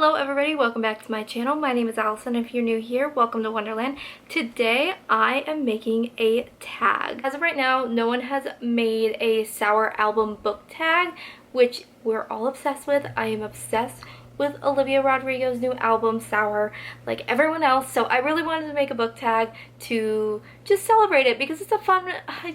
Hello everybody, welcome back to my channel. My name is Allison. If you're new here, welcome to Wonderland. Today I am making a tag. As of right now, no one has made a Sour album book tag, which we're all obsessed with. I am obsessed with Olivia Rodrigo's new album, Sour, like everyone else. So I really wanted to make a book tag to just celebrate it because it's a fun, I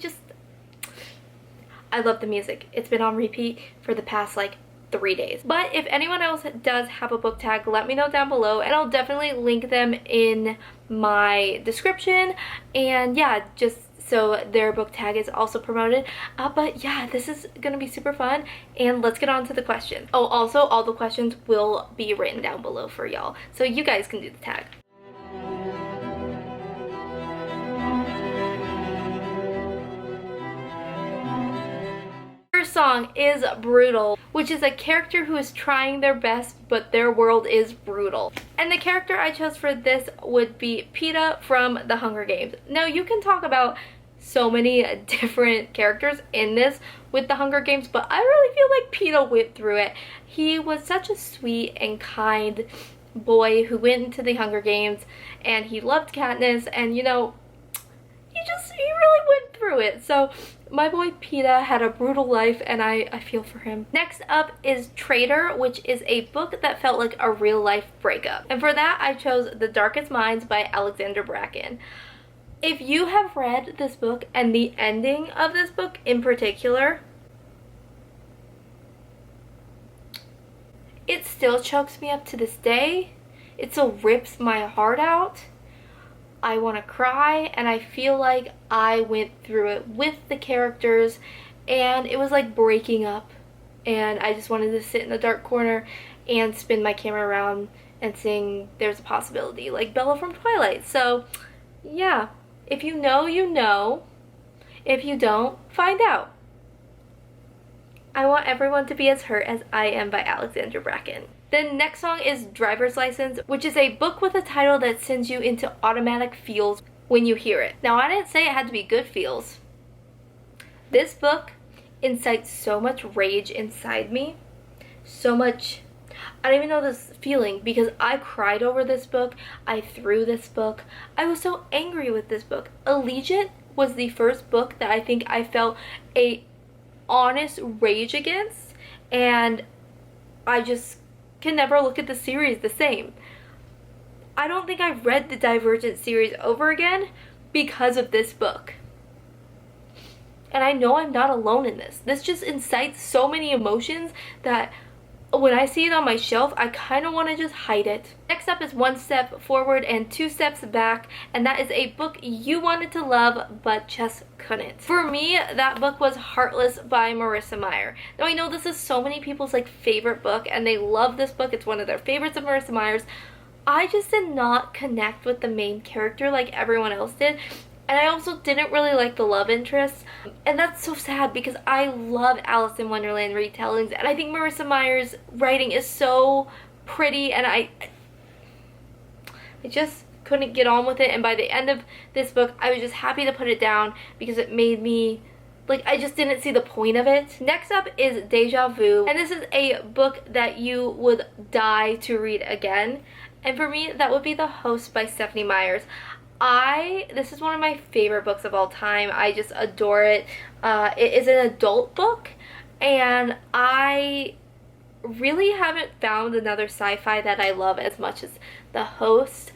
love the music. It's been on repeat for the past like 3 days. But if anyone else does have a book tag, let me know down below and I'll definitely link them in my description, and yeah, just so their book tag is also promoted. But yeah, this is gonna be super fun, and let's get on to the questions. Oh, also all the questions will be written down below for y'all, so you guys can do the tag. Song is Brutal, which is a character who is trying their best but their world is brutal. And the character I chose for this would be Peeta from The Hunger Games. Now you can talk about so many different characters in this with The Hunger Games, but I really feel like Peeta went through it. He was such a sweet and kind boy who went into the Hunger Games and he loved Katniss, and you know, he really went through it. So my boy Peeta had a brutal life and I feel for him. Next up is Traitor, which is a book that felt like a real life breakup. And for that I chose The Darkest Minds by Alexander Bracken. If you have read this book and the ending of this book in particular, it still chokes me up to this day. It still rips my heart out. I want to cry, and I feel like I went through it with the characters, and it was like breaking up, and I just wanted to sit in a dark corner and spin my camera around and sing There's a Possibility like Bella from Twilight. So yeah, if you know, you know. If you don't, find out. I Want Everyone to Be as Hurt as I Am by Alexander Bracken. The next song is Driver's License, which is a book with a title that sends you into automatic feels when you hear it. Now, I didn't say it had to be good feels. This book incites so much rage inside me, so much, I don't even know this feeling, because I cried over this book, I threw this book, I was so angry with this book. Allegiant was the first book that I think I felt a honest rage against, and I just can never look at the series the same. I don't think I've read the Divergent series over again because of this book. And I know I'm not alone in this. This just incites so many emotions that when I see it on my shelf, I kind of want to just hide it. Next up is One Step Forward and Two Steps Back, and that is a book you wanted to love but just couldn't. For me, that book was Heartless by Marissa Meyer. Now I know this is so many people's like favorite book and they love this book. It's one of their favorites of Marissa Meyer's. I just did not connect with the main character like everyone else did. And I also didn't really like the love interest. And that's so sad because I love Alice in Wonderland retellings. And I think Marissa Meyer's writing is so pretty. And I just couldn't get on with it. And by the end of this book, I was just happy to put it down because it made me, like, I just didn't see the point of it. Next up is Deja Vu. And this is a book that you would die to read again. And for me, that would be The Host by Stephenie Meyers. This is one of my favorite books of all time. I just adore it. It is an adult book, and I really haven't found another sci-fi that I love as much as The Host.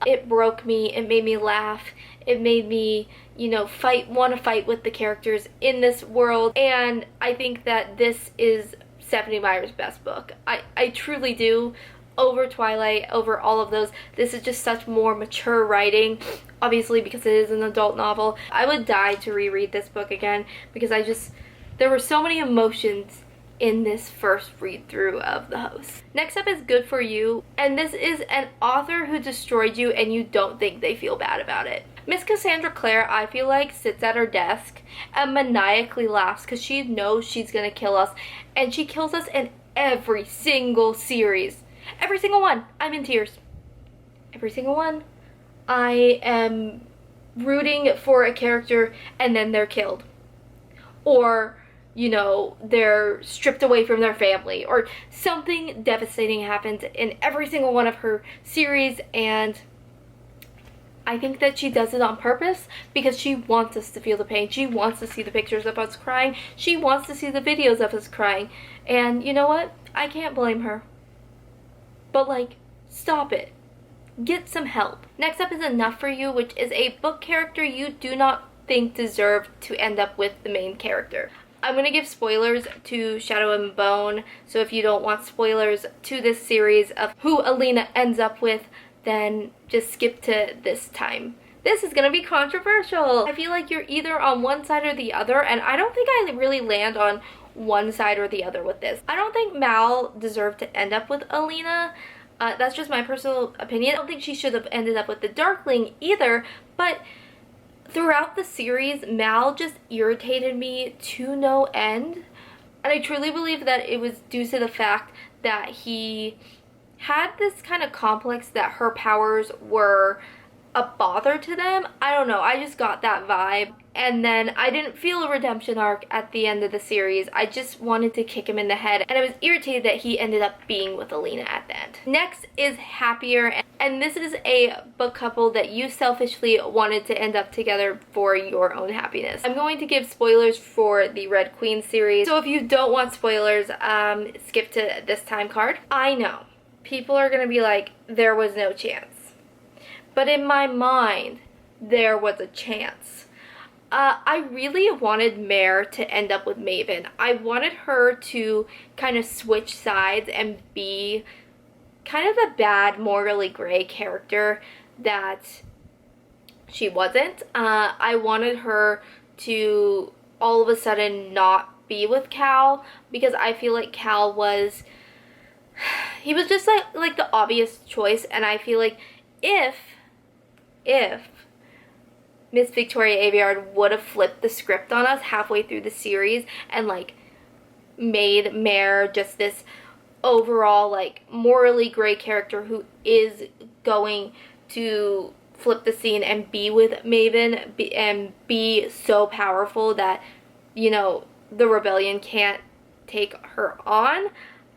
It broke me. It made me laugh. It made me, you know, want to fight with the characters in this world, and I think that this is Stephenie Meyer's best book. I truly do. Over Twilight, over all of those. This is just such more mature writing, obviously because it is an adult novel. I would die to reread this book again because there were so many emotions in this first read through of The Host. Next up is Good For You, and this is an author who destroyed you and you don't think they feel bad about it. Miss Cassandra Clare, I feel like, sits at her desk and maniacally laughs because she knows she's gonna kill us, and she kills us in every single series. Every single one. I'm in tears. Every single one. I am rooting for a character and then they're killed. Or you know, they're stripped away from their family, or something devastating happens in every single one of her series, and I think that she does it on purpose because she wants us to feel the pain. She wants to see the pictures of us crying. She wants to see the videos of us crying. And you know what? I can't blame her. But like, stop it. Get some help. Next up is Enough for You, which is a book character you do not think deserved to end up with the main character. I'm going to give spoilers to Shadow and Bone, so if you don't want spoilers to this series of who Alina ends up with, then just skip to this time. This is going to be controversial. I feel like you're either on one side or the other, and I don't think I really land on one side or the other with this. I don't think Mal deserved to end up with Alina. That's just my personal opinion. I don't think she should have ended up with the Darkling either, but throughout the series, Mal just irritated me to no end. And I truly believe that it was due to the fact that he had this kind of complex that her powers were a bother to them. I don't know, I just got that vibe. And then I didn't feel a redemption arc at the end of the series. I just wanted to kick him in the head, and I was irritated that he ended up being with Alina at the end. Next is Happier, and this is a book couple that you selfishly wanted to end up together for your own happiness. I'm going to give spoilers for the Red Queen series, so if you don't want spoilers, skip to this time card. I know, people are gonna be like, there was no chance. But in my mind, there was a chance. I really wanted Mare to end up with Maven. I wanted her to kind of switch sides and be kind of the bad, morally gray character that she wasn't. I wanted her to all of a sudden not be with Cal, because I feel like Cal was, he was just like the obvious choice, and I feel like if Miss Victoria Aveyard would have flipped the script on us halfway through the series and like made Mare just this overall like morally gray character who is going to flip the scene and be with Maven and be so powerful that, you know, the rebellion can't take her on,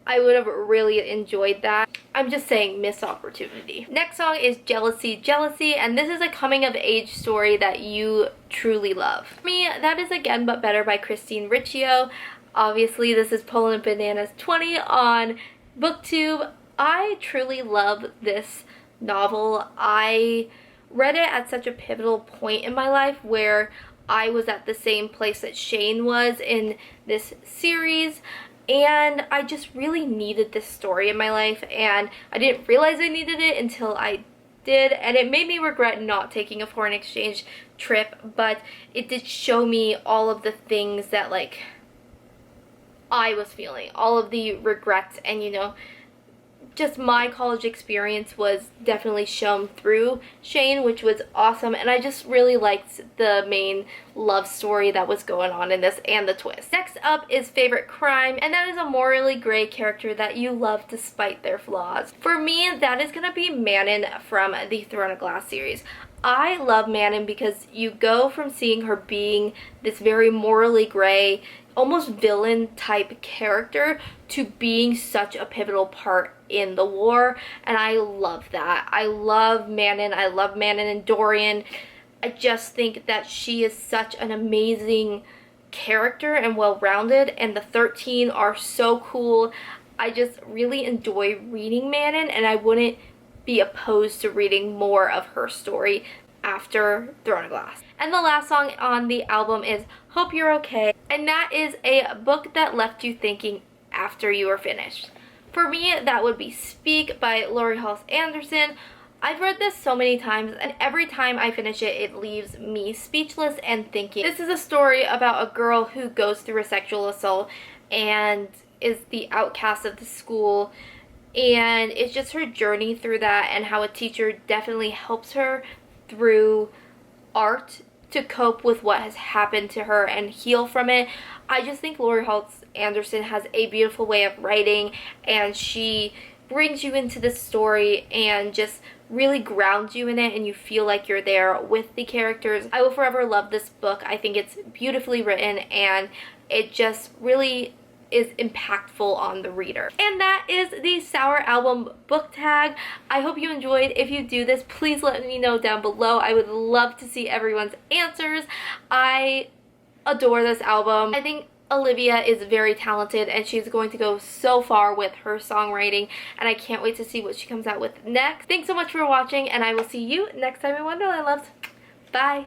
I would have really enjoyed that. I'm just saying, missed opportunity. Next song is Jealousy, Jealousy, and this is a coming of age story that you truly love. For me, that is Again But Better by Christine Riccio. Obviously, this is Poland Bananas 20 on Booktube. I truly love this novel. I read it at such a pivotal point in my life where I was at the same place that Shane was in this series, and I just really needed this story in my life, and I didn't realize I needed it until I did, and it made me regret not taking a foreign exchange trip, but it did show me all of the things that like I was feeling, all of the regrets, and you know, just my college experience was definitely shown through Shane, which was awesome, and I just really liked the main love story that was going on in this and the twist. Next up is Favorite Crime, and that is a morally gray character that you love despite their flaws. For me, that is gonna be Manon from the Throne of Glass series. I love Manon because you go from seeing her being this very morally gray, almost villain type character to being such a pivotal part in the war, and I love that. I love Manon and Dorian. I just think that she is such an amazing character and well-rounded, and the 13 are so cool. I just really enjoy reading Manon, and I wouldn't be opposed to reading more of her story after Throne of Glass. And the last song on the album is Hope You're Okay, and that is a book that left you thinking after you were finished. For me, that would be Speak by Laurie Halse Anderson. I've read this so many times, and every time I finish it, it leaves me speechless and thinking. This is a story about a girl who goes through a sexual assault and is the outcast of the school, and it's just her journey through that and how a teacher definitely helps her through art to cope with what has happened to her and heal from it. I just think Laurie Halse Anderson has a beautiful way of writing, and she brings you into the story and just really grounds you in it, and you feel like you're there with the characters. I will forever love this book. I think it's beautifully written, and It just really is impactful on the reader. And that is the Sour Album book tag. I hope you enjoyed. If you do this, please let me know down below. I would love to see everyone's answers. I adore this album. I think Olivia is very talented and she's going to go so far with her songwriting, and I can't wait to see what she comes out with next. Thanks so much for watching, and I will see you next time in Wonderland, loves. Bye!